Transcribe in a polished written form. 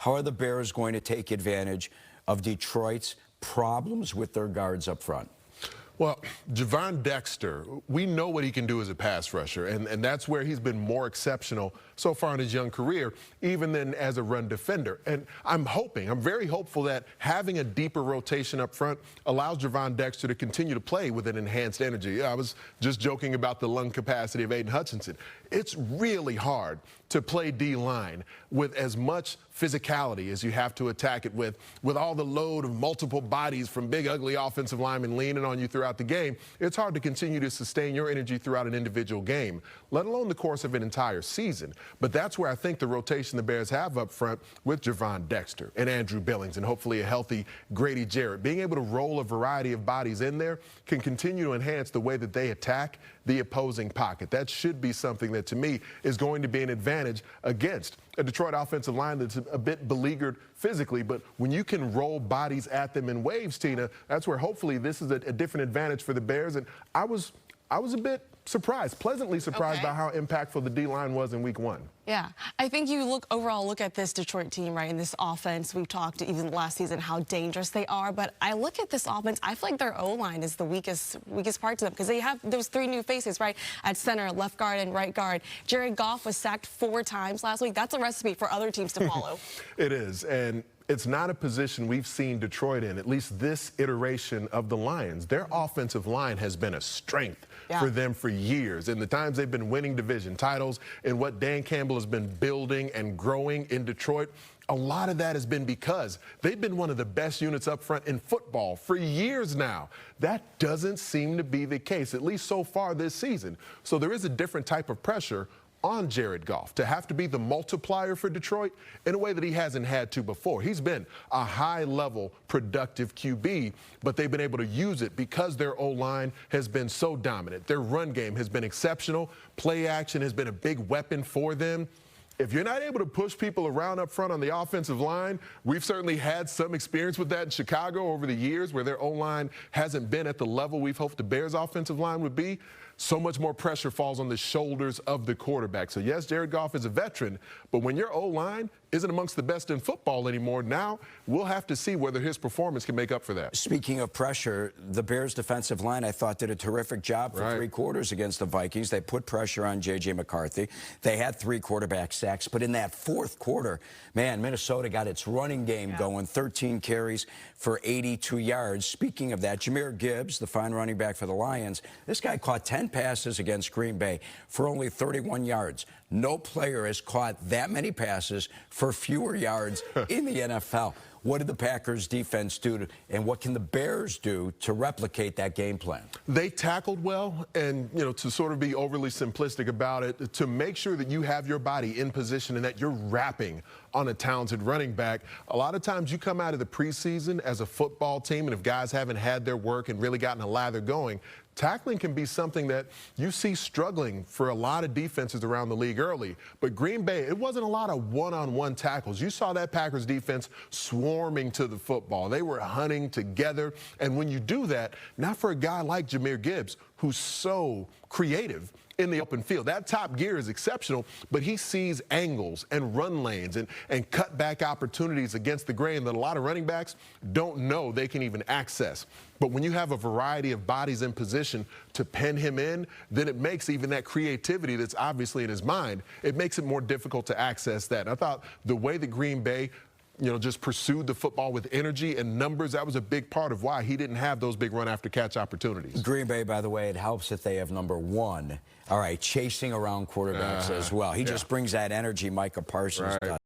How are the Bears going to take advantage of Detroit's problems with their guards up front? Well, Javon Dexter, we know what he can do as a pass rusher, and that's where he's been more exceptional so far in his young career, even than as a run defender. And I'm very hopeful that having a deeper rotation up front allows Javon Dexter to continue to play with an enhanced energy. I was just joking about the lung capacity of Aiden Hutchinson. It's really hard to play D-line with as much physicality as you have to attack it with all the load of multiple bodies from big, ugly offensive linemen leaning on you throughout the game. It's hard to continue to sustain your energy throughout an individual game, let alone the course of an entire season. But that's where I think the rotation the Bears have up front with Javon Dexter and Andrew Billings and hopefully a healthy Grady Jarrett, being able to roll a variety of bodies in there can continue to enhance the way that they attack the opposing pocket. That should be something that, to me, is going to be an advantage against a Detroit offensive line that's a bit beleaguered physically. But when you can roll bodies at them in waves, Tina, that's where hopefully this is a different advantage for the Bears. And I was a bit surprised, pleasantly surprised by how impactful the D-line was in week 1. Yeah, I think you overall look at this Detroit team, right, in this offense. We've talked even last season how dangerous they are, but I look at this offense, I feel like their O-line is the weakest part to them because they have those 3 new faces, right, at center, left guard, and right guard. Jared Goff was sacked 4 times last week. That's a recipe for other teams to follow. It is, and it's not a position we've seen Detroit in, at least this iteration of the Lions. Their offensive line has been a strength for them for years. In the times they've been winning division titles and what Dan Campbell has been building and growing in Detroit, a lot of that has been because they've been one of the best units up front in football for years now. That doesn't seem to be the case, at least so far this season. So there is a different type of pressure on Jared Goff to have to be the multiplier for Detroit in a way that he hasn't had to before. He's been a high-level, productive QB, but they've been able to use it because their O-line has been so dominant. Their run game has been exceptional. Play action has been a big weapon for them. If you're not able to push people around up front on the offensive line, we've certainly had some experience with that in Chicago over the years where their O-line hasn't been at the level we've hoped the Bears' offensive line would be. So much more pressure falls on the shoulders of the quarterback. So, yes, Jared Goff is a veteran, but when your O-line isn't amongst the best in football anymore, now we'll have to see whether his performance can make up for that. Speaking of pressure, the Bears' defensive line, I thought, did a terrific job for 3 quarters against the Vikings. They put pressure on J.J. McCarthy. They had 3 quarterback sacks, but in that 4th quarter, man, Minnesota got its running game going, 13 carries for 82 yards. Speaking of that, Jahmyr Gibbs, the fine running back for the Lions, this guy caught 10 passes against Green Bay for only 31 yards. No player has caught that many passes for fewer yards in the NFL. What did the Packers defense do, and what can the Bears do to replicate that game plan? They tackled well, and, to sort of be overly simplistic about it, to make sure that you have your body in position and that you're wrapping on a talented running back. A lot of times you come out of the preseason as a football team, and if guys haven't had their work and really gotten a lather going, tackling can be something that you see struggling for a lot of defenses around the league early. But Green Bay, it wasn't a lot of one-on-one tackles. You saw that Packers defense swarming to the football. They were hunting together. And when you do that, not for a guy like Jahmyr Gibbs, who's so creative in the open field. That top gear is exceptional, but he sees angles and run lanes and cutback opportunities against the grain that a lot of running backs don't know they can even access. But when you have a variety of bodies in position to pen him in, then it makes even that creativity that's obviously in his mind, it makes it more difficult to access that. And I thought the way that Green Bay just pursued the football with energy and numbers, that was a big part of why he didn't have those big run-after-catch opportunities. Green Bay, by the way, it helps that they have number 1, chasing around quarterbacks as well. He just brings that energy Micah Parsons does.